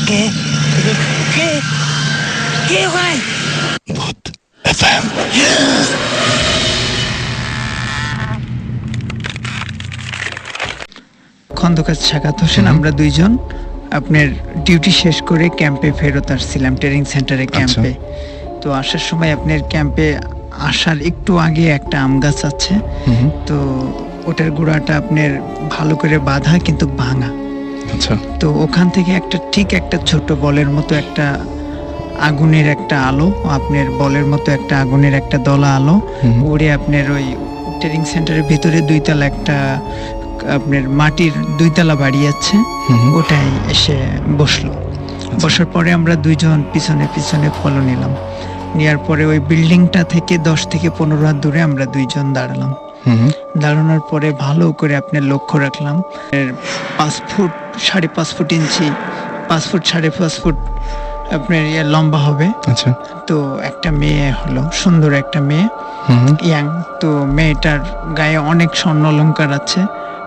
কে কে কে ভাই? ভূত এফএম। খন্দকার সাকাত হোসেন, আমরা দুইজন আপনার ডিউটি শেষ করে ক্যাম্পে ফেরত আসছিলাম, ট্রেনিং সেন্টারে ক্যাম্পে। তো আসার সময় আপনার ক্যাম্পে আসার একটু আগে একটা আম গাছ আছে, তো ওটার গোড়াটা আপনার ভালো করে বাঁধা কিন্তু ভাঙা। আচ্ছা, তো ওখান থেকে একটা ছোট বলের মতো একটা আগুনের একটা আলো, আপনার বলের মতো একটা আগুনের একটা দলা আলো উড়ে আপনার ওই ট্রেনিং সেন্টারের ভিতরে দুইতলা একটা আপনার মাটির দুইতলা বাড়ি আছে, ওটাই এসে বসলো। বসার পরে আমরা দুইজন পিছনে পিছনে ফলো নিলাম। নেওয়ার পরে ওই বিল্ডিংটা থেকে 10 থেকে 15 হাত দূরে আমরা দুইজন দাঁড়ালাম। দাঁড়ানোর পরে ভালো করে আপনার লক্ষ্য রাখলাম, 5 ফুট 5.5 ফুট ইঞ্চি, 5 ফুট 5.5 ফুট আপনার লম্বা হবে। আচ্ছা, তো একটা মেয়ে হলো, সুন্দর একটা মেয়ে, ইয়াং। তো মেয়েটার গায়ে অনেক স্বর্ণ অলংকার আছে,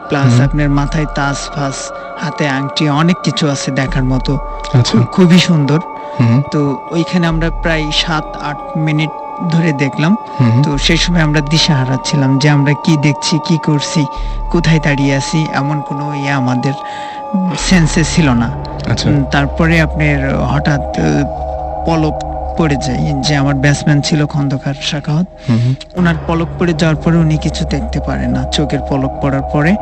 প্লাস আপনার মাথায় তাজ ফাজ, হাতে আংটি, অনেক কিছু আছে দেখার মতো, খুবই সুন্দর। তো ওইখানে আমরা প্রায় 7-8 মিনিট ধরে দেখলাম। তো সেই সময় আমরা দিশাহারা ছিলাম যে আমরা কি দেখছি, কি করছি, কোথায় দাঁড়িয়ে আছি, এমন কোনো আমাদের সেন্সে ছিল না। তারপরে আপনার হঠাৎ পলক পড়ে যায়, যে আমার ব্যাটসম্যান ছিল খন্দকার সাখাওয়াত, ওনার পলক পড়ে যাওয়ার পরে উনি কিছু দেখতে পারে না, চোখের পলক পড়ার পরে।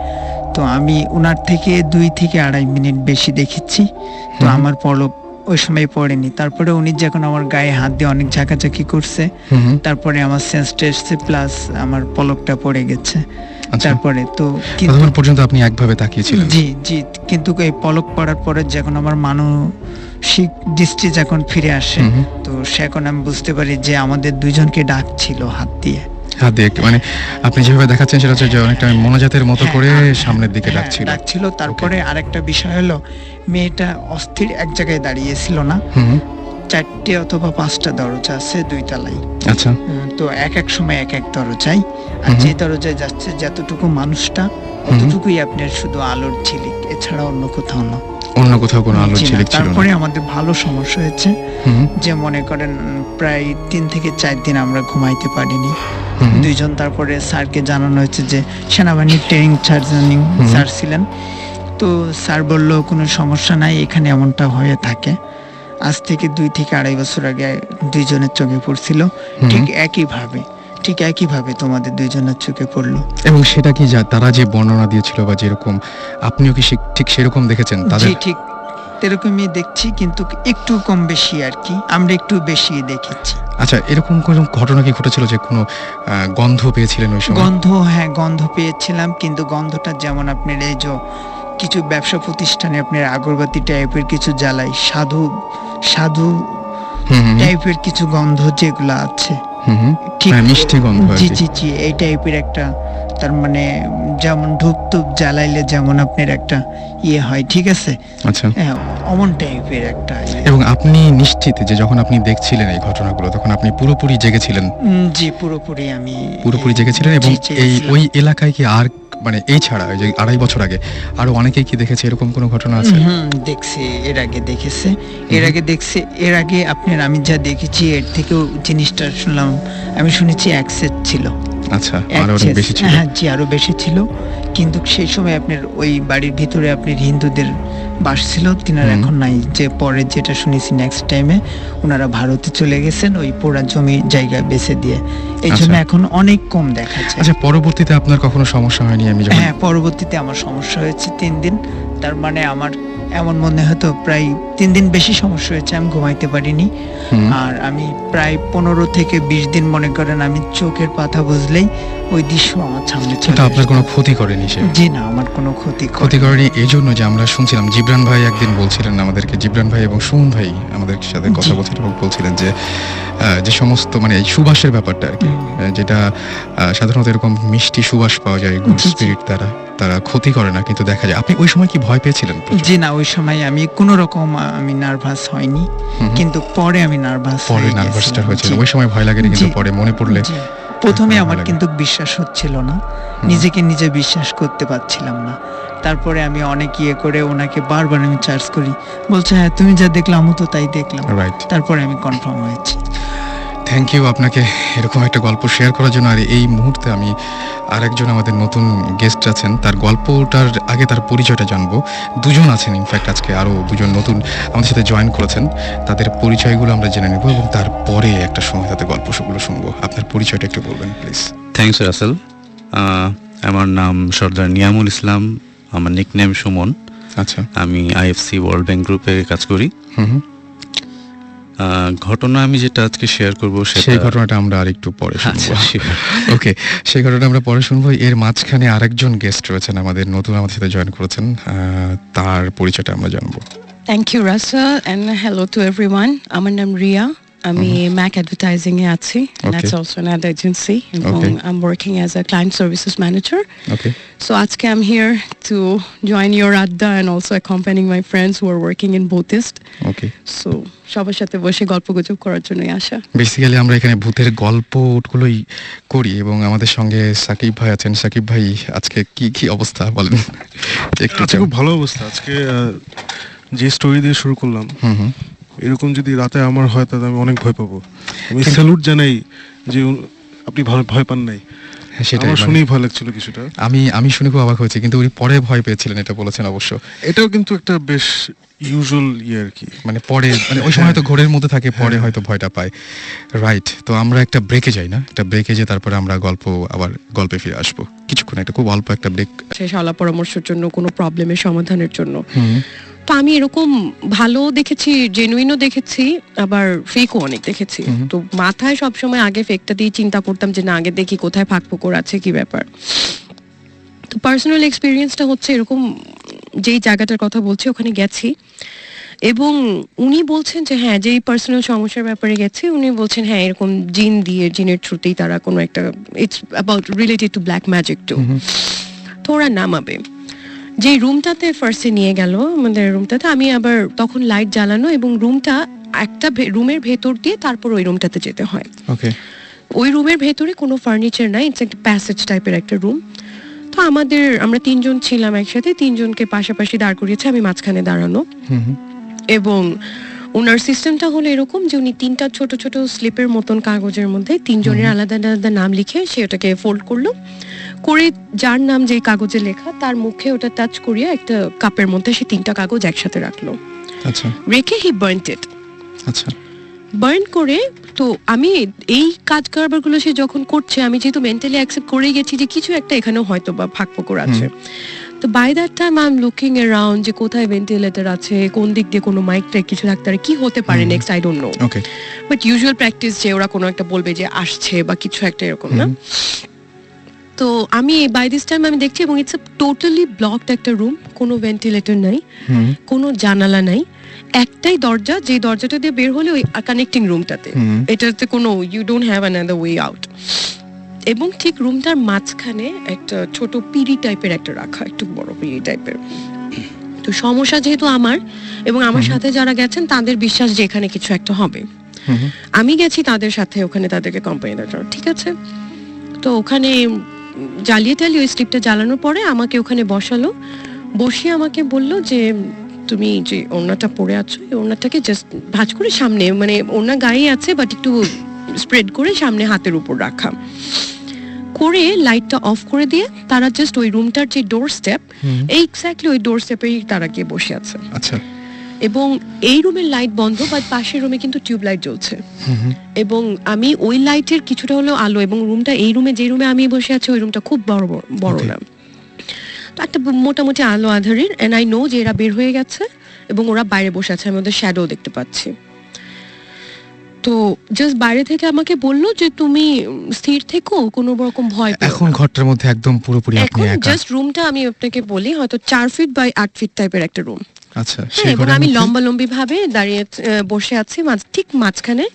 তো আমি ওনার থেকে 2 থেকে 2.5 মিনিট বেশি দেখেছি, তো আমার পলক ওই সময় পড়েনি। তারপরে উনি যখন আমার গায়ে হাত দিয়ে অনেক ঝাঁকাঝাঁকি করছে, তারপরে আমার সেন্সটা এসছে, প্লাস আমার পলকটা পড়ে গেছে। তারপরে তো তখন পর্যন্ত আপনি একভাবে তাকিয়েছিলেন? জি জি, কিন্তু এই পলক পড়ার পরে যখন আমার মানসিক দৃষ্টি যখন ফিরে আসে, তো সেখন আমি বুঝতে পারি যে আমাদের দুইজনকে ডাকছিল হাত দিয়ে। মানে আপনি যেভাবে দেখাচ্ছেন সেটা হচ্ছে যে অনেকটা মনোজাতের মতো করে সামনের দিকে ডাকছিল। তারপরে আরেকটা বিষয় হলো, মেয়েটা অস্থির এক জায়গায় দাঁড়িয়েছিল না, 4টে অথবা 5টা দরজা আছে 2 তলায়। আচ্ছা, তো এক সময় এক দরজায়, আর যে দরজায় যাচ্ছে যতটুকু মানুষটা, অতটুকুই আপনার শুধু আলোর ঝিলিক, এছাড়া অন্য কোথাও না, অন্য কোথাও কোনো আলোর ঝিলিক ছিল না। তারপরে আমাদের ভালো সমস্যা হয়েছে, যে মনে করেন প্রায় 3 থেকে 4 দিন আমরা ঘুমাইতে পারিনি দুইজন। তারপরে স্যারকে জানানো হয়েছে যে সেনাবাহিনীর ট্রেনিং স্যার ছিলেন, তো স্যার বলল কোনো সমস্যা নাই, এখানে এমনটা হয়ে থাকে। আজ থেকে 2 থেকে 2.5 বছর আগে দুইজনের চোখে পড়ছিল, ঠিক একইভাবে তোমাদের দুইজনের চোখে পড়লো। এবং সেটা কি তারা যে বর্ণনা দিয়েছিল বা যেরকম আপনিও কি ঠিক সেরকম দেখেছেন? জি, ঠিক এরকমই দেখছি, কিন্তু একটু কম বেশি আর কি, আমরা একটু বেশি দেখেছি। আচ্ছা, এরকম কোনো ঘটনা কি ঘটেছিল যে কোনো গন্ধ পেয়েছিলেন ওই সময়? গন্ধ পেয়েছিলাম, কিন্তু গন্ধটা যেমন আপনার এই যে কিছু ব্যবসা প্রতিষ্ঠানে আপনার আগরবাতি টাইপের কিছু জ্বালাই, সাধু টাইপের কিছু গন্ধ যেগুলো আছে, মিষ্টি গন্ধ। জি জি জি, এই টাইপের একটা, তার মানে যেমন ধূপ জ্বালাইলে যেমন আপনার একটা হয়, ঠিক আছে? আচ্ছা, অমন টাইপের একটা। এবং আপনি নিশ্চিত যে যখন আপনি দেখছিলেন এই ঘটনাগুলো, তখন আপনি পুরোপুরি জেগেছিলেন? জি, পুরোপুরি জেগেছিলেন। এবং ওই এলাকায় কি আর মানে এই ছাড়া ওই যে 2.5 বছর আগে আরো অনেকেই কি দেখেছে এরকম কোনো ঘটনা আছে? দেখছে, এর আগে দেখছে। এর আগে আপনার আমি যা দেখেছি এর থেকেও জিনিসটা শুনলাম, আমি শুনেছি অ্যাক্সেস ছিল। আচ্ছা, আরো বেশি ছিল? হ্যাঁ জি, আরো বেশি ছিল। কিন্তু সেই সময় আপনার ওই বাড়ির ভিতরে আপনার হিন্দুদের বাস ছিল, তিনারা এখন নাই। যে পরে যেটা শুনেছি নেক্সট টাইমে ওনারা ভারতে চলে গেছেন, ওই পোড়া জমি জায়গা বেচে দিয়ে, এই জন্য এখন অনেক কম দেখা যায়। আচ্ছা, পরবর্তীতে আপনার কখনো সমস্যা হয়নি? হ্যাঁ, পরবর্তীতে আমার সমস্যা হয়েছে 3 দিন। তার মানে আমার এমন মনে হতো প্রায় 3 দিন বেশি সমস্যা হয়েছে, আমি ঘুমাইতে পারিনি। আর আমি প্রায় 15 থেকে 20 দিন মনে করেন আমি চোখের পাতা বুঝলেই ওই দৃশ্য আমার সামনে চলে। আপনার কোনো ক্ষতি করেনি সে? জি না, আমার কোনো ক্ষতি করেনি। এই জন্য যে আমরা শুনছিলাম, জিবরান ভাই একদিন বলছিলেন আমাদেরকে, জিবরান ভাই এবং সুমন ভাই আমাদের সাথে কথা বলছিলেন এবং বলছিলেন যে সমস্ত মানে এই সুবাসের ব্যাপারটা আর কি, যেটা সাধারণত এরকম মিষ্টি সুবাস পাওয়া যায় গুড স্পিরিট, তারা ক্ষতি করে না, কিন্তু দেখা যায়। আপনি ওই সময় কি ভয় পেয়েছিলেন? জি না, ওই সময় আমি কোনো রকম আমি নার্ভাস হয়নি, কিন্তু পরে আমি নার্ভাসটা হয়েছিল। ওই সময় ভয় লাগেনি, কিন্তু পরে মনে পড়লে? প্রথমে আমার কিন্তু বিশ্বাস হচ্ছিল না, নিজেকে নিজে বিশ্বাস করতে পারছিলাম না। তারপরে আমি অনেক ইয়ে করে ওনাকে বারবার আমি চার্জ করি, বলছে হ্যাঁ তুমি যা দেখলাম আমি তো তাই দেখলাম। রাইট, তারপরে আমি কনফার্ম হয়েছি। থ্যাংক ইউ আপনাকে এরকম একটা গল্প শেয়ার করার জন্য। আর এই মুহূর্তে আমি আরেকজন আমাদের নতুন গেস্ট আছেন, তার গল্পটার আগে তার পরিচয়টা জানবো। দুজন আছেন, ইনফ্যাক্ট আজকে আরও দুজন নতুন আমাদের সাথে জয়েন করেছেন, তাদের পরিচয়গুলো আমরা জেনে নেব এবং তারপরে একটা সময় তাদের গল্পগুলো শুনবো। আপনার পরিচয়টা একটু বলবেন প্লিজ। থ্যাংকস রাসেল। আমার নাম সর্দার নিয়ামুল ইসলাম, আমার নিকনেম সুমন। আচ্ছা, আমি আইএফসি ওয়ার্ল্ড ব্যাংক গ্রুপে কাজ করি। হুম হুম। ঘটনা আমি যেটা আজকে শেয়ার করব সেই ঘটনাটা আমরা আর একটু পরে শুনবো। আচ্ছা, ওকে, সেই ঘটনাটা আমরা পরে শুনবো। এর মাঝখানে আরেকজন গেস্ট রয়েছেন আমাদের নতুন, আমাদের সাথে জয়েন করেছেন, তার পরিচয়টা আমরা জানবো। Thank you, Russell, and hello to everyone. আমার নাম রিয়া, আমি ম্যাক অ্যাডভার্টাইজিং এ আছি, and that's Okay. also an ad agency, and Okay. I'm working as a client services manager. Okay, So আজকে I'm here to join your adda and also accompanying my friends who are working in Buddhist. Okay. So সবার সাথে বসে গল্পগুজব করার জন্যই আসা। Basically আমরা এখানে ভূতের গল্পগুলোই করি এবং আমাদের সঙ্গে সাকিব ভাই আছেন। সাকিব ভাই, আজকে কি কি অবস্থা বলেন একটু। আজকে খুব ভালো অবস্থা। আজকে যে স্টোরি দিয়ে শুরু করলাম, হুম, এরকম যদি রাতে আমার হয় তাহলে আমি অনেক ভয় পাবো। আমি স্যালুট জানাই যে আপনি ভয় পান নাই। সেটাই আমার শুনেই ভয় লাগছিল কিছুটা। আমি শুনে খুব অবাক হয়েছি, কিন্তু উনি পরে ভয় পেয়েছিলেন এটা বলেছেন অবশ্য। এটাও কিন্তু একটা বেশ ইউজুয়াল আর কি, মানে পরে, মানে ওই সময় হয়তো ঘোরের মধ্যে থাকে, পরে হয়তো ভয়টা পায়। রাইট, তো আমরা একটা ব্রেকে যাই না, একটা ব্রেকে যে তারপরে আমরা গল্পে ফিরে আসবো কিছুক্ষণ, একটা খুব অল্প একটা ব্রেক। শেষ আলাপ পরামর্শের জন্য, কোনো প্রবলেমের সমাধানের জন্য। তো আমি এরকম ভালো দেখেছি, জেনুইনও দেখেছি, আবার ফেকও অনেক দেখেছি। তো মাথায় সবসময় আগে ফেকটা দিয়ে চিন্তা করতাম যে না, আগে দেখি কোথায় ফাঁকফোকর আছে, কি ব্যাপার। তো পার্সোনাল এক্সপিরিয়েন্সটা হচ্ছে এরকম, যেই জায়গাটার কথা বলছি ওখানে গেছি এবং উনি বলছেন যে হ্যাঁ, যেই পার্সোনাল সমস্যার ব্যাপারে গেছি উনি বলছেন হ্যাঁ এরকম জিনের থ্রুতেই তারা কোনো একটা, it's about related to black magic too. তো ওরা নামাবে যে রুমটাতে ফার্স্টে নিয়ে গেল, আমাদের রুমটাতে। আমি আবার তখন লাইট জ্বালানো এবং রুমটা একটা রুমের ভেতর দিয়ে তারপর ওই রুমটাতে যেতে হয়। ওকে, ওই রুমের ভেতরে কোনো ফার্নিচার নাই, ইটস একটা প্যাসেজ টাইপের একটা রুম। তো আমরা তিনজন ছিলাম একসাথে, তিনজনকে পাশাপাশি দাঁড় করিয়েছে, আমি মাঝখানে দাঁড়ানো। এবং ওনার সিস্টেমটা হলো এরকম যে উনি তিনটা ছোট ছোট স্লিপের মতন কাগজের মধ্যে তিনজনের আলাদা আলাদা নাম লিখে সে ওটাকে ফোল্ড করলো, করে যার নাম যে কাগজে লেখা তার মুখে ওটা টাচ করিয়ে একটা কাপের মধ্যে সে তিনটা কাগজ একসাথে রাখলো। আচ্ছা, রেখে হি বার্নড ইট। আচ্ছা, বার্ন করে, তো আমি এই কাজ কারবারগুলো সে যখন করছে, আমি যেহেতু মেন্টালি অ্যাকসেপ্ট করেই গেছি যে কিছু একটা এখানেও হয়তো বা ফাঁকফোকর আছে। তো by that time I am looking around যে কোথায় ভেন্টিলেটর আছে, কোন দিক দিয়ে কোনো মাইক টাইক কিছু থাকতে পারে, কি হতে পারে next, I don't no. Okay, but usual practice যে ওরা কোনো একটা বলবে যে আসছে বা কিছু একটা এরকম না। তো আমি বাই দিস টাইম আমি দেখছি এবং ইটস আ টোটালি ব্লকড একটা রুম, কোনো ভেন্টিলেটর নাই, কোনো জানালা নাই, একটাই দরজা, যে দরজাটা দিয়ে বের হলে ওই কানেক্টিং রুমটাতে, এটাতে কোনো you don't have another way out. এবং ঠিক রুমটার মাঝখানে একটা ছোট পিড়ি টাইপের একটা রাখা, একটু বড় পিড়ি টাইপের। তো সমস্যা যেহেতু আমার এবং আমার সাথে যারা গেছেন তাদের বিশ্বাস যে এখানে কিছু একটা হবে, আমি গেছি তাদের সাথে ওখানে তাদেরকে কোম্পানি দেওয়ার জন্য, ঠিক আছে। তো ওখানে জ্বালিয়ে ওই স্লিপটা জ্বালানোর পরে আমাকে ওখানে বসালো, বসিয়ে আমাকে বলল যে তুমি যে ওড়নাটা পরে আছো এই ওড়নাটাকে জাস্ট ভাঁজ করে সামনে, মানে ওড়না গায়ে আছে বাট একটু স্প্রেড করে সামনে হাতের উপর রাখা, করে লাইটটা অফ করে দিয়ে তারা জাস্ট ওই রুমটার যে ডোর স্টেপ, এই এক্স্যাক্টলি ওই ডোর স্টেপেই তারা গিয়ে বসে আছে। আচ্ছা, এবং এই রুমের লাইট বন্ধ, বাট পাশের রুমে কিন্তু টিউব লাইট জ্বলছে। এবং আমি ওই লাইটের কিছুটা হলেও আলো, এবং রুমটা, এই রুমে যে রুমে আমি বসে আছি ওই রুমটা খুব বড় না, তো একটা মোটামুটি আলো আধারের। এন্ড আই নো যে এরা বের হয়ে গেছে এবং ওরা বাইরে বসে আছে, আমি ওদের শ্যাডো দেখতে পাচ্ছি। তো জাস্ট বাইরে থেকে আমাকে বললো যে তুমি স্থির থেকো, কোনো রকম ভয় পেও না। এখন ঘরটার মধ্যে একদম পুরোপুরি আপনি এখন একা। জাস্ট রুমটা আমি আপনাকে বলি হয়তো 4 ফিট বাই 8 ফিট টাইপের একটা রুম। আচ্ছা, হ্যাঁ, এবং আমি লম্বালম্বি ভাবে দাঁড়িয়ে বসে আছি ঠিক মাঝখানে,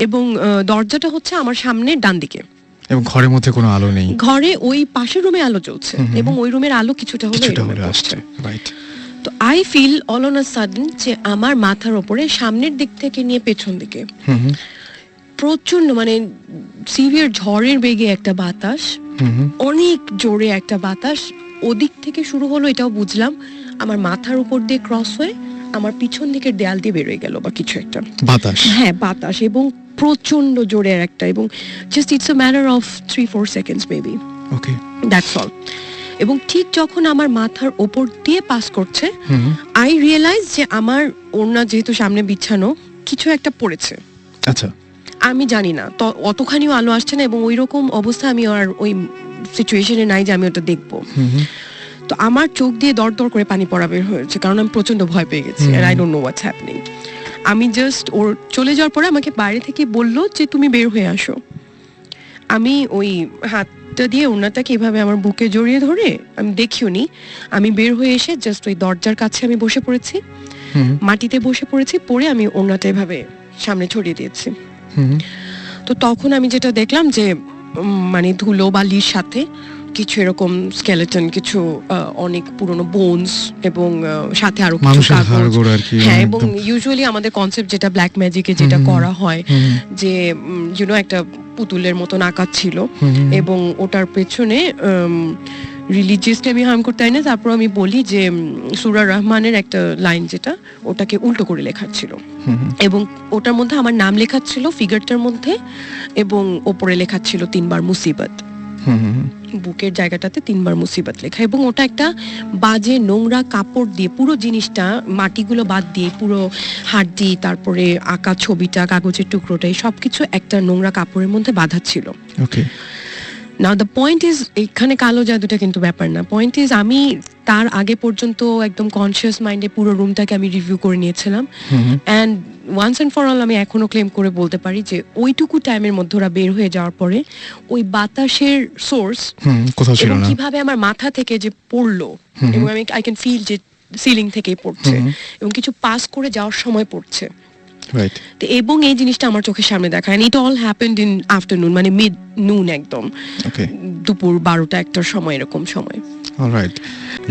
এবং দরজাটা হচ্ছে আমার সামনে ডান দিকে, এবং ঘরের মধ্যে কোনো আলো নেই। ঘরে ওই পাশের রুমে আলো জ্বলছে এবং ওই রুমের আলো কিছুটা হলে আসছে। রাইট, তো I feel all on a sudden যে আমার মাথার উপরে সামনের দিক থেকে নিয়ে পেছন দিকে প্রচন্ড, মানে সিভিয়ার ঝড়ের বেগে একটা বাতাস, অনেক জোরে একটা বাতাস ওদিক থেকে শুরু হলো এটাও বুঝলাম, আমার মাথার উপর দিয়ে ক্রস হয়ে আমার পিছন দিকের দেয়াল দিয়ে বেরোয় গেল বা কিছু একটা। বাতাস। হ্যাঁ, বাতাস, এবং প্রচন্ড জোরে একটা, এবং just it's a matter of 3-4 seconds maybe, okay. That's all. এবং ঠিক যখন আমার মাথার ওপর দিয়ে পাস করছে, আই রিয়েলাইজ যে আমার ওড়না যেহেতু সামনে বিছানো, কিছু একটা পড়েছে। আচ্ছা। আমি জানি না, তো অতখানিও আলো আসছে না, এবং ওই রকম অবস্থা আমি আর ওই সিচুয়েশনে নাই যে আমি ওটা দেখবো। তো আমার চোখ দিয়ে দর দর করে পানি পড়া বের হয়েছে, কারণ আমি প্রচন্ড ভয় পেয়ে গেছি, আর I don't know what's happening. আমি জাস্ট ওর চলে যাওয়ার পরে আমাকে বাইরে থেকে বললো যে তুমি বের হয়ে আসো। আমি ওই হাতটা দিয়ে ওনাটাকে এভাবে আমার বুকে জড়িয়ে ধরে, আমি দেখিও নি, আমি বের হয়ে এসে জাস্ট ওই দরজার কাছে আমি বসে পড়েছি, মাটিতে বসে পড়েছি, পরে আমি ওনাটা এভাবে সামনে ছড়িয়ে দিয়েছি। তো তখন আমি যেটা দেখলাম যে মানে ধুলো বালির সাথে কিছু এরকম স্কেলেটন, কিছু অনেক পুরনো বোনস, এবং সাথে আরো কিছু কাগজ। হ্যাঁ, এবং ইউজুয়ালি আমাদের কনসেপ্ট যেটা ব্ল্যাক ম্যাজিকে যেটা করা হয়, যে ইউনো একটা পুতুলের মতন আকার ছিল, এবং ওটার পেছনে রিলিজিয়াসলি আমি হার্ম করতে চাই না, তারপর আমি বলি যে সূরা রহমানের একটা লাইন যেটা ওটাকে উল্টো করে লেখা ছিল, এবং ওটার মধ্যে আমার নাম লেখা ছিল ফিগারটার মধ্যে, এবং ওপরে লেখা ছিল 3 বার মুসিবত, বুকের জায়গাটাতে 3 বার মুসিবত লেখা। এবং ওটা একটা বাজে নোংরা কাপড় দিয়ে, পুরো জিনিসটা মাটিগুলো বাদ দিয়ে, পুরো হাড্ডি, তারপরে আঁকা ছবিটা, কাগজের টুকরোটা, সবকিছু একটা নোংরা কাপড়ের মধ্যে বাঁধা ছিল। ওকে। নাও দ্য পয়েন্ট ইজ, এখানে কালো জাদুটা কিন্তু ব্যাপার না। পয়েন্ট ইজ, আমি তার আগে পর্যন্ত একদম কনসিয়াস মাইন্ডে পুরো রুমটাকে আমি রিভিউ করে নিয়েছিলাম, and once and for all আমি এখনো ক্লেম করে বলতে পারি যে ওইটুকু টাইমের মধ্যে ওরা বের হয়ে যাওয়ার পরে ওই বাতাসের সোর্স কোথাও ছিল এবং না, কিভাবে আমার মাথা থেকে যে পড়লো, এবং আমি আই ক্যান ফিল যে সিলিং থেকেই পড়ছে, এবং কিছু পাস করে যাওয়ার সময় পড়ছে। রাইট। তো এবং এই জিনিসটা আমার চোখের সামনে দেখা, and it all happened in afternoon, মানে মিড নুন, একদম ওকে, দুপুর 12টা-1টার সময়, এরকম সময়। অলরাইট।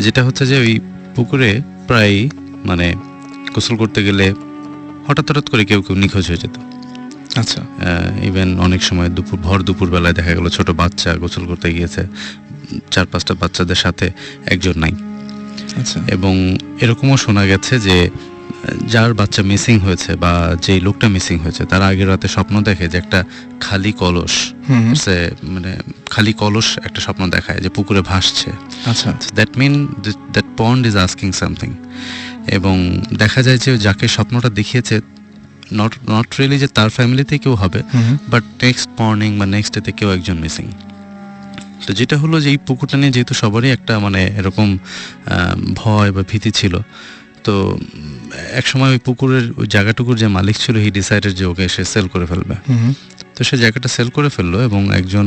যেটা হচ্ছে যে ওই পুকুরে প্রায় মানে গোসল করতে গেলে হঠাৎ হঠাৎ করে কেউ কেউ নিখোঁজ হয়ে যেত। আচ্ছা। ইভেন অনেক সময় ভর দুপুর বেলায় দেখা গেল ছোট বাচ্চা গোসল করতে গিয়েছে, 4-5টা বাচ্চাদের সাথে একজন নাই। আচ্ছা। এবং এরকমও শোনা গেছে যে যার বাচ্চা মিসিং হয়েছে বা যেই লোকটা মিসিং হয়েছে তার আগের রাতে স্বপ্ন দেখে যে একটা খালি কলস, মানে খালি কলস একটা স্বপ্ন দেখায় যে পুকুরে ভাসছে। আচ্ছা। That mean that pond is asking something. এবং দেখা যায় যে যাকে স্বপ্নটা দেখিয়েছে নট রিয়েলি যে তার ফ্যামিলিতে কেউ হবে, বাট নেক্সট মর্নিং বা নেক্সট ডেতে কেউ একজন মিসিং। তো যেটা হলো যে এই পুকুরটা নিয়ে যেহেতু সবারই একটা মানে এরকম ভয় বা ভীতি ছিল, তো এক সময় ওই পুকুরের ওই জায়গাটুকুর যে মালিক ছিল, হি ডিসাইডেড যে ওকে সে সেল করে ফেলবে। তো সে জায়গাটা সেল করে ফেললো, এবং একজন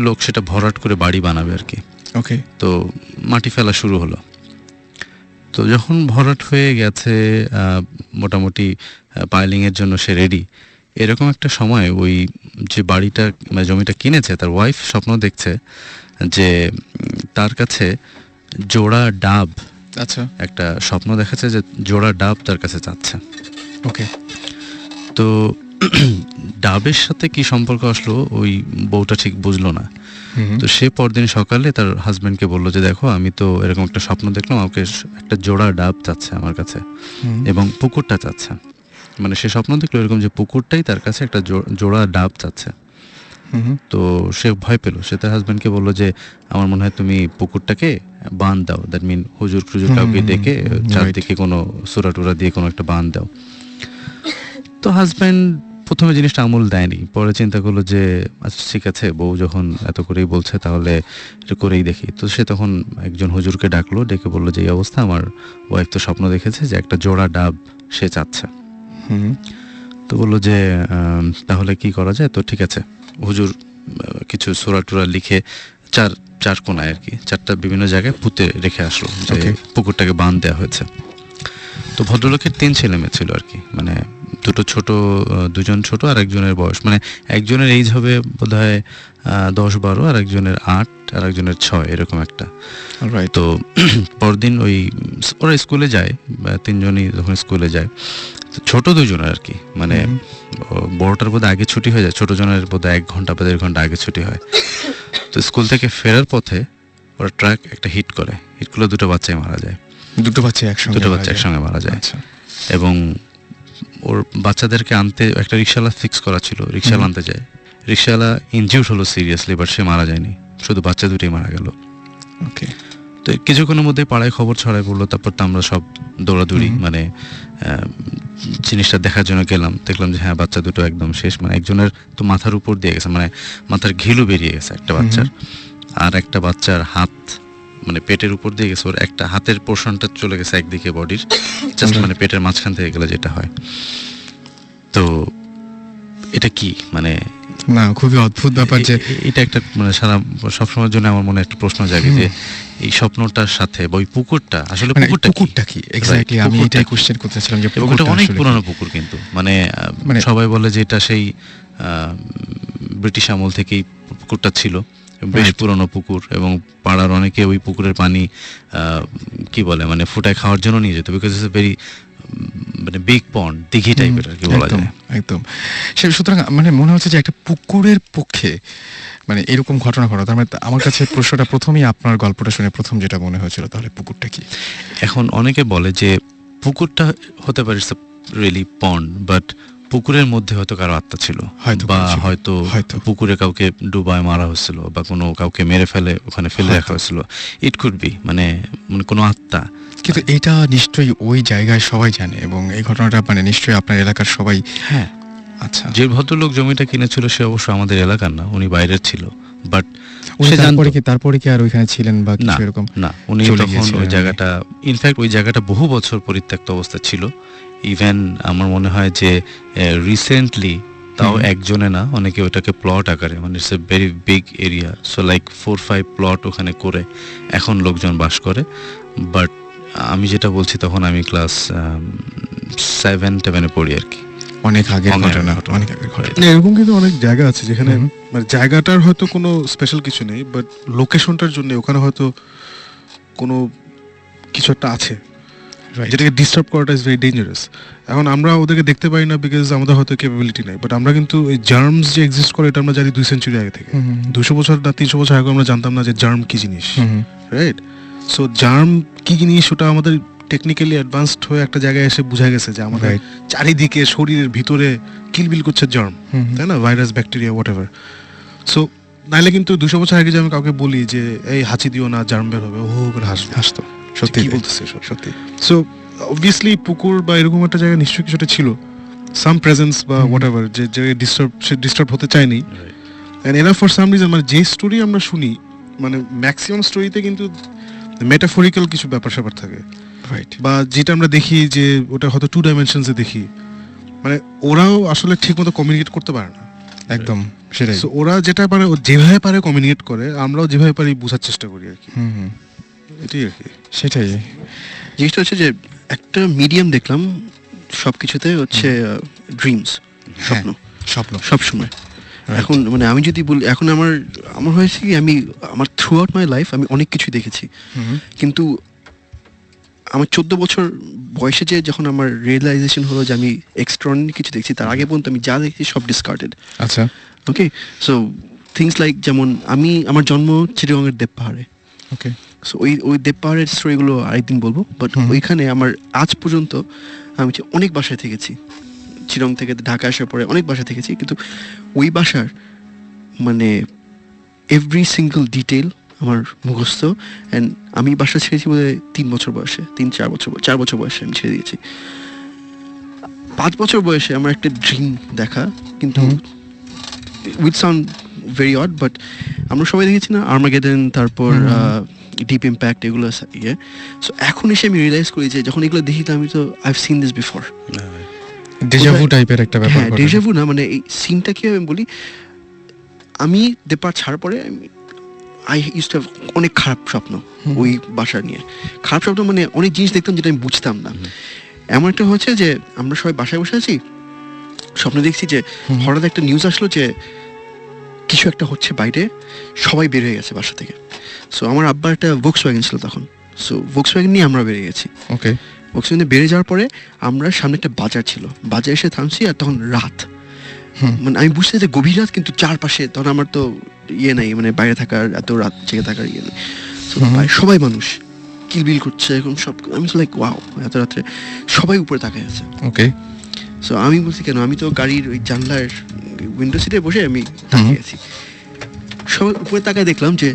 লোক সেটা ভরাট করে বাড়ি বানাবে আর কি। ওকে। তো মাটি ফেলা শুরু হলো। তো যখন ভরাট হয়ে গেছে, মোটামুটি পাইলিং এর জন্য সে রেডি, এরকম একটা সময় ওই যে বাড়িটা মানে জমিটা কিনেছে তার ওয়াইফ স্বপ্ন দেখছে যে তার কাছে জোড়া ডাব, আচ্ছা, একটা স্বপ্ন দেখাচ্ছে যে জোড়া ডাব তার কাছে চাচ্ছে। ওকে। তো ডাবের সাথে কি সম্পর্ক আসলো ওই বউটা ঠিক বুঝলো না। তো সে পরদিন সকালে তার হাজবেন্ডকে বললো যে দেখো আমি তো এরকম একটা স্বপ্ন দেখলাম, আমাকে একটা জোড়া ডাব চাচ্ছে আমার কাছে, এবং পুকুরটা চাচ্ছে। মানে সে স্বপ্ন দেখলো এরকম যে পুকুরটাই তার কাছে একটা জোড়া ডাব চাচ্ছে। তো সে ভয় পেল, সে তার হাজবেন্ডকে বললো যে আমার মনে হয় তুমি পুকুরটাকে বাঁধ দাও, দ্যাট মিন হুজুর খুজুর কাউকে ডেকে চারদিকে কোনো সুরা টুরা দিয়ে কোনো একটা বাঁধ দাও। তো হাজবেন্ড প্রথমে জিনিসটা আমল দেয়নি, পরে চিন্তা করলো যে আচ্ছা ঠিক আছে, বউ যখন এত করেই বলছে তাহলে এটা করেই দেখি। তো সে তখন একজন হুজুরকে ডাকলো, ডেকে বললো যে এই অবস্থা, আমার ওয়াইফ তো স্বপ্ন দেখেছে যে একটা জোড়া ডাব সে চাচ্ছে। তো বললো যে তাহলে কি করা যায়। তো ঠিক আছে, হুজুর কিছু সূরা টুরা লিখে চার কোনায় আর কি 4টা বিভিন্ন জায়গায় পুঁতে রেখে আসলো যে পুকুরটাকে বাঁধ দেওয়া হয়েছে। তো ভদ্রলোকের 3 ছেলে মেয়ে ছিল আর কি, মানে দুজন ছোট আর একজনের বয়স, মানে একজনের এইজ হবে বোধহয় 10-12, আর একজনের 8 আর একজনের 6, এরকম একটা। তো পরদিন ওরা স্কুলে যায়, 3জনই যখন স্কুলে যায়, ছোট 2জনের আর কি, মানে বড়টার বোধহয় আগে ছুটি হয়ে যায়, ছোট জনের বোধহয় 1 ঘন্টা বা 1.5 ঘন্টা আগে ছুটি হয়। তো স্কুল থেকে ফেরার পথে ওরা ট্রাক একটা হিট করলে দুটো বাচ্চাই মারা যায়, দুটো বাচ্চা একসঙ্গে মারা যায়। আচ্ছা। এবং ওর বাচ্চাদেরকে আনতে একটা রিক্সাওয়ালা ফিক্স করা ছিল, রিক্সাওয়ালা আনতে যায়, রিক্সাওয়ালা ইনজিউর্ড হলো সিরিয়াসলি, বাট সে মারা যায়নি, শুধু বাচ্চা দুটোই মারা গেল। ওকে। তো কিছুক্ষণের মধ্যে পাড়ায় খবর ছড়াই পড়লো, তারপর তো আমরা সব দৌড়াদৌড়ি মানে জিনিসটা দেখার জন্য গেলাম, দেখলাম যে হ্যাঁ বাচ্চা দুটো একদম শেষ, মানে একজনের তো মাথার উপর দিয়ে গেছে, মানে মাথার ঘিলু বেরিয়ে গেছে একটা বাচ্চার, আর একটা বাচ্চার হাত মানে পেটের উপর দিয়ে গেছে, ওর একটা হাতের পোর্শনটা চলে গেছে একদিকে বডির, জাস্ট মানে পেটের মাঝখান থেকে গেলে যেটা হয়। তো এটা কি মানে না, খুবই অদ্ভুত ব্যাপার যে এটা একটা মানে সারা সবসময়ের জন্য আমার মনে একটা প্রশ্ন জাগে যে এই স্বপ্নটার সাথে বা ওই পুকুরটা আসলে পুকুরটা কি এক্স্যাক্টলি, আমি এটাই কোশ্চেন করতেছিলাম যে পুকুরটা অনেক পুরনো পুকুর, কিন্তু মানে সবাই বলে যে এটা সেই ব্রিটিশ আমল থেকেই পুকুরটা ছিল, বেশ পুরনো পুকুর, এবং পাড়ার অনেকে ওই পুকুরের পানি কি বলে মানে ফুটায় খাওয়ার জন্য নিয়ে যেত, বিকজ ইটস ভেরি মানে বিগ পন্ড, দিঘি টাইপের আর কি বলা যায়। একদম। সুতরাং মানে মনে হচ্ছে যে একটা পুকুরের পক্ষে মানে এরকম ঘটনা ঘটা, তার মানে আমার কাছে প্রশ্নটা প্রথমেই আপনার গল্পটা শুনে প্রথম যেটা মনে হয়েছিল, তাহলে পুকুরটা কি? এখন অনেকে বলে যে পুকুরটা হতে পারে রিয়েলি পন্ড, বাট পুকুরের মধ্যে হয়তো কারো আত্মা ছিল, বা হয়তো পুকুরে কাউকে ডুবায় মারা হয়েছিল, বা কোনো কাউকে মেরে ফেলে ওখানে ফেলে রাখা হয়েছিল, ইট কুড বি মানে কোনো আত্মা। কিন্তু এটা নিশ্চয়ই ওই জায়গায় সবাই জানে, এবং এই ঘটনাটা মানে নিশ্চয়ই আপনার এলাকার সবাই। হ্যাঁ, আচ্ছা। যে ভদ্রলোক জমিটা কিনেছিল সে অবশ্য আমাদের এলাকার না, উনি বাইরের ছিল, বাট তারপরে কি আর ওইখানে ছিলেন বা কিছু এরকম? না, উনি তখন ওই জায়গাটা, ইনফ্যাক্ট ওই জায়গাটা বহু বছর পরিত্যক্ত অবস্থা ছিল। ইভেন আমার মনে হয় যে রিসেন্টলি তাও একজনে না, অনেকে ওটাকে প্লট আকারে, মানে it's a very big area, so like 4-5 plot ওখানে করে এখন লোকজন বাস করে। বাট আমি যেটা বলছি তখন আমি ক্লাস 7-8 পড়ি আর কি, অনেক আগের ঘটনা, অনেক আগের ঘটনা। এরকম কিন্তু অনেক জায়গা আছে যেখানে মানে জায়গাটার হয়তো কোনো স্পেশাল কিছু নেই, বাট লোকেশনটার জন্য ওখানে হয়তো কোনো কিছু একটা আছে যেটাকে ডিস্টার্ব করাটা ইজ ভেরি ডেঞ্জারাস। এখন আমরা ওদেরকে দেখতে পাই না বিকজ আমাদের হয়তো ক্যাপাবিলিটি নেই, বাট আমরা কিন্তু এই জার্মস যে এক্সিস্ট করে এটা আমরা জানি 2 সেঞ্চুরি আগে থেকে। 200 বছর না 300 বছর আগে আমরা জানতাম না যে জার্ম কি জিনিস, রাইট? সো জার্ম কি জিনিস ওটা আমাদের টেকনিক্যালি অ্যাডভান্সড হয়ে একটা জায়গায় এসে বোঝা গেছে যে আমাদের চারিদিকে শরীরের ভিতরে কিলবিল করছে জার্ম, তাই না? Virus, bacteria, what ever. So নাইলে কিন্তু 200 বছর আগে যে আমি কাউকে বলি যে এই হাঁচি দিও না জার্ম বের হবে, ও করে হাসতো, সত্যি কি বলতেছে সত্যি। সো অবভিয়াসলি পুকুর বা এরকম একটা জায়গা নিশ্চয়ই কিছুটা ছিল, সাম প্রেজেন্স বা হোয়াট এভার, যে ডিস্টার্ব হতে চায়নি। And enough for some reason, মানে যে স্টোরি আমরা শুনি মানে ম্যাক্সিমাম স্টোরিতে কিন্তু মেটাফরিক্যাল কিছু ব্যাপার স্যাপার থাকে, রাইট? বা যেটা আমরা দেখি যে ওটা হয়তো 2 ডাইমেনশনসে দেখি, মানে ওরাও আসলে ঠিকমতো কমিউনিকেট করতে পারে না, একদম সেটাই। সো ওরা যেটা পারে ও যেভাবে পারে কমিউনিকেট করে, আমরাও যেভাবে পারি বোঝার চেষ্টা করি আর কি। এটাই আর কি, সেটাই। জিনিসটা হচ্ছে যে একটা মিডিয়াম দেখলাম সবকিছুতে হচ্ছে ড্রিমস, স্বপ্ন সবসময়। এখন মানে আমি যদি বলি, এখন আমার হয়েছে কি, আমি আমার থ্রু আউট মাই লাইফ আমি অনেক কিছু দেখেছি, কিন্তু আমার 14 বছর বয়সে যে যখন আমার রিয়েলাইজেশন হলো যে আমি এক্সট্রাঅর্ডিনারি কিছু দেখছি, তার আগে পর্যন্ত আমি যা দেখছি সব ডিসকার্ডেড। আচ্ছা, ওকে। সো থিংস লাইক যেমন আমার জন্ম চিটাগংয়ের দেব পাহাড়ে। ওকে। সো ওই দেব পাহাড়ের স্টোরিগুলো আরেকদিন বলবো, বাট ওইখানে আমার আজ পর্যন্ত আমি অনেক বাসায় থেকেছি, চিটাগং থেকে ঢাকা আসার পরে অনেক বাসায় থেকেছি, কিন্তু ওই বাসার মানে এভরি সিঙ্গল ডিটেল আমার মুখস্থ। অ্যান্ড আমি বাসা ছেড়েছি বোধহয় 3 বছর বয়সে, 4 বছর বয়সে আমি ছেড়ে দিয়েছি। 5 বছর বয়সে আমার একটা ড্রিম দেখা, কিন্তু with sound very odd, but আমরা সবাই দেখেছি না আর্মাগেডন, তারপর ডিপ ইম্প্যাক্ট, এগুলো ইয়ে। সো এখন এসে আমি রিয়েলাইজ করি যে যখন এগুলো দেখি তো আমি তো I have seen this before. Déjà vu টাইপের একটা ব্যাপার। হ্যাঁ, ডেজাভু না, মানে এই সিনটা কি আমি বলি, আমি দেপার ছাড়ার পরে আই ইউজ টু হ্যাভ অনেক খারাপ স্বপ্ন ওই বাসা নিয়ে। খারাপ স্বপ্ন মানে অনেক জিনিস দেখতাম যেটা আমি বুঝতাম না। এমন একটা হয়েছে যে আমরা সবাই বাসায় বসে আছি, স্বপ্ন দেখছি যে হঠাৎ একটা নিউজ আসলো যে কিছু একটা হচ্ছে বাইরে, সবাই বের হয়ে গেছে বাসা থেকে। সো আমার আব্বার একটা ভোক্সওয়াগন ছিল তখন, সো ভোক্সওয়াগন নিয়ে আমরা বেরিয়ে গেছি। ওকে। ভোক্সওয়াগনে বেরিয়ে যাওয়ার পরে আমরা সামনে একটা বাজার ছিল, বাজারে এসে থামছি, আর তখন রাত, মানে আমি বুঝতে যে গভীর রাত, কিন্তু চারপাশে তখন আমার তো ইয়ে নাই, মানে বাইরে থাকার এত রাত জেগে থাকার ইয়ে নেই। So, সবাই মানুষ কিলবিল করছে এরকম সব, আমি তো লাইক ওয়াও, এত রাত্রে সবাই উপরে তাকায় আছে। ওকে। সো আমি বলছি কেন, আমি তো গাড়ির ওই জানলার উইন্ডো সিটে বসে আমি তাকিয়ে আছি, সবাই উপরে তাকায় দেখলাম যে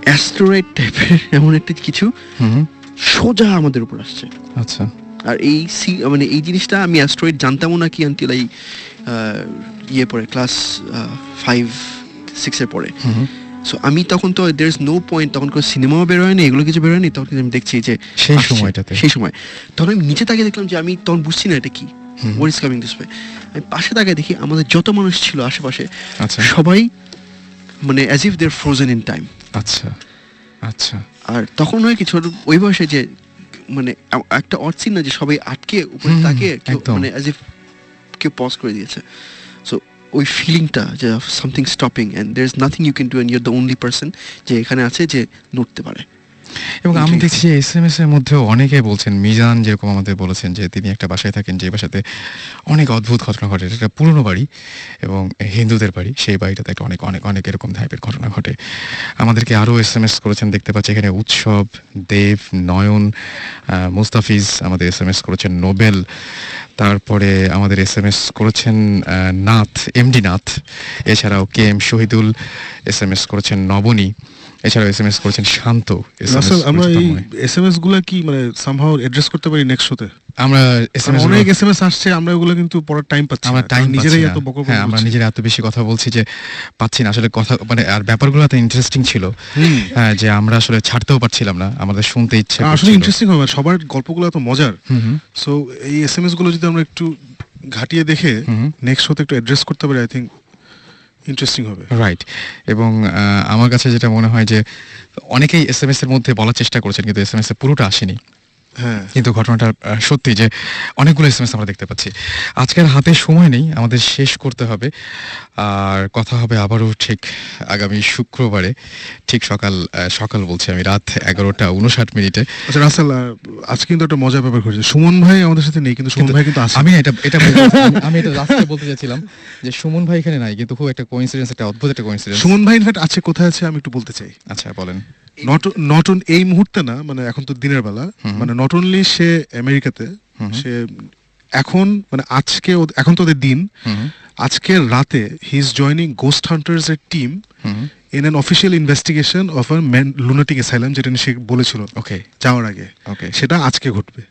অ্যাস্টেরয়েড টাইপের এমন একটা কিছু সোজা আমাদের উপর আসছে। আচ্ছা। আর এই মানে এই জিনিসটা আমি অ্যাস্টেরয়েড জানতামও না কি আনটিল এই ইয়ে পরে ক্লাস 5-6 এর পরে। সো আমি তখন তো দের ইজ নো পয়েন্ট, তখন কোনো সিনেমাও বেরোয়নি, এগুলো কিছু বেরোয়নি, তখন আমি দেখছি যে সেই সময় তখন আমি নিচে তাকিয়ে দেখলাম যে আমি তখন বুঝছি না এটা কি, what is coming this way. আমি পাশে তাকিয়ে দেখি আমাদের যত মানুষ ছিল আশেপাশে সবাই মানে as if they're frozen in time. আচ্ছা আচ্ছা। আর তখন নয় কিছু ওই বয়সে যে মানে একটা অর্থিন না যে সবাই আটকে উপরে তাকিয়ে মানে অ্যাজ ইফ কেউ পজ করে দিয়েছে। সো ওই ফিলিংটা যে something stopping and there is nothing you can do and you are the only person যে এখানে আছে যে নড়তে পারে। এবং আমি দেখছি যে SMS এর মধ্যেও অনেকে বলছেন, মিজান যেরকম আমাদের বলেছেন যে তিনি একটা বাসায় থাকেন যে বাসাতে অনেক অদ্ভুত ঘটনা ঘটে, এটা পুরনো বাড়ি এবং হিন্দুদের বাড়ি, সেই বাড়িটাতে একটা অনেক অনেক অনেক এরকম টাইপের ঘটনা ঘটে। আমাদেরকে আরও SMS করেছেন, দেখতে পাচ্ছি এখানে উৎসব, দেব, নয়ন, মুস্তাফিজ আমাদের SMS করেছেন, নোবেল, তারপরে আমাদের SMS করেছেন নাথ, এমডি নাথ, এছাড়াও KM শহীদুল SMS করেছেন, নবনী, এছাড়াও SMS করেছেন শান্ত। আমরা এই SMS গুলা কি মানে সামহাউ অ্যাড্রেস করতে পারি নেক্সট শোতে? আমরা অনেক SMS আসছে, আমরা ওগুলো কিন্তু পড়ার টাইম পাচ্ছি না, আমরা টাইম নিজেরাই এত বকবক, হ্যাঁ আমরা নিজেরা এত বেশি কথা বলছি যে পাচ্ছি না আসলে কথা, মানে আর ব্যাপারগুলো এত ইন্টারেস্টিং ছিল হ্যাঁ যে আমরা আসলে ছাড়তেও পারছিলাম না, আমাদের শুনতে ইচ্ছে আসলে ইন্টারেস্টিং হবে, সবার গল্পগুলো এত মজার। সো এই SMS গুলো যদি আমরা একটু ঘাটিয়ে দেখে নেক্সট শোতে একটু অ্যাড্রেস করতে পারি, আই থিঙ্ক ইন্টারেস্টিং হবে। রাইট। এবং আমার কাছে যেটা মনে হয় যে অনেকেই SMS এর মধ্যে বলার চেষ্টা করেছেন কিন্তু SMS এ পুরোটা আসেনি। হ্যাঁ, কিন্তু ঘটনাটা সত্যি যে অনেকগুলো SMS আমরা দেখতে পাচ্ছি। আজকের হাতে সময় নেই, আমাদের শেষ করতে হবে, আর কথা হবে আবারও ঠিক আগামী শুক্রবারে, ঠিক সকাল বলছি আমি, রাত 11:59। আচ্ছা রাসেল, আজকে কিন্তু একটা মজার ব্যাপার ঘটেছে, সুমন ভাই আমাদের সাথে নেই কিন্তু সুমন ভাই কিন্তু আছে। আমি এটা লাস্টে বলতে চাইছিলাম যে সুমন ভাই এখানে নাই, কিন্তু খুব একটা কোইন্সিডেন্স, একটা অদ্ভুত একটা কোইন্সিডেন্স। সুমন ভাই ইনফ্যাক্ট আছে, কোথায় আছে আমি একটু বলতে চাই। আচ্ছা বলেন। নট অন এই মুহূর্তে না, মানে এখন তো দিনের বেলা, মানে নট অনলি সে আমেরিকাতে, সে এখন মানে আজকে এখন তো ওদের দিন, আজকে রাতে he is joining ghost hunters এর team in an official investigation of a lunatic asylum, যেটা সে বলেছিল ওকে যাওয়ার আগে, ওকে সেটা আজকে ঘটবে।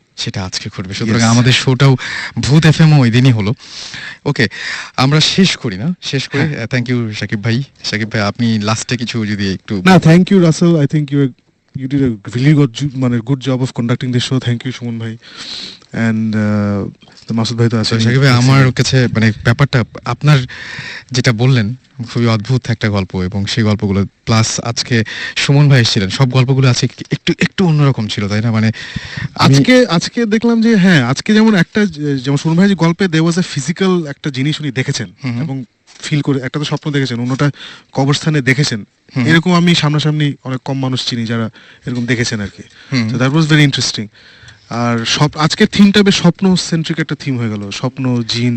সুতরাং আমাদের শোটাও ভূত FM ওই দিনই হলো। ওকে, আমরা শেষ করি। থ্যাংক ইউ সাকিব ভাই, আপনি লাস্টে কিছু যদি একটু। না, thank you Russell, I think you did a really good job of conducting this show. Thank you Suman ভাই, and মাসুদ ভাই তো আছে। সাকিব ভাই, আমার কাছে মানে ব্যাপারটা আপনার যেটা বললেন খুবই অদ্ভুত একটা গল্প, এবং সেই গল্পগুলো প্লাস আজকে সুমন ভাই এসেছিলেন, সব গল্পগুলো আছে একটু অন্যরকম ছিল, তাই না? মানে আজকে দেখলাম যে হ্যাঁ, আজকে যেমন সুমন ভাই যে গল্পে there was a physical একটা জিনিস উনি দেখেছেন এবং ফিল করে, একটা তো স্বপ্ন দেখেছেন, অন্যটা কবরস্থানে দেখেছেন, এরকম আমি সামনাসামনি অনেক কম মানুষ চিনি যারা এরকম দেখেছেন আর কি। তো দ্যাট ওয়াজ ভেরি ইন্টারেস্টিং। আর আজকের থিমটা বেশ স্বপ্ন সেন্ট্রিক একটা থিম হয়ে গেল, স্বপ্ন, জিন,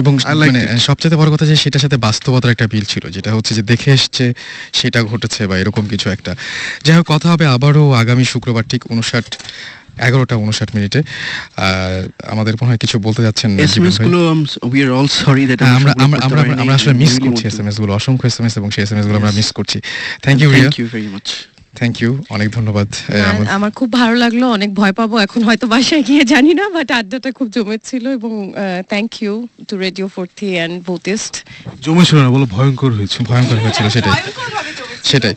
এবং মানে সবচেয়ে বড় কথা যে সেটার সাথে বাস্তবতার একটা বিল ছিল, যেটা হচ্ছে যে দেখে এসছে সেটা ঘটেছে বা এরকম কিছু একটা। যাই হোক, কথা হবে আবারও আগামী শুক্রবার ঠিক 11:59। আমাদের মনে হয় কিছু বলতে যাচ্ছেন। আমরা আসলে মিস করছি SMS গুলো, অসংখ্য SMS, এবং সেই SMS গুলো আমরা মিস করছি। Thank you very much. Thank you, অনেক ধন্যবাদ। আমার খুব ভালো লাগলো, অনেক ভয় পাবো এখন হয়তো বাসায় গিয়ে, জানি না, বাট আড্ডাটা খুব জমেছিল। এবং thank you to radio 4 and ভূতিস্ট। জমেছিল না বলো, ভয়ঙ্কর হয়েছিল সেটাই।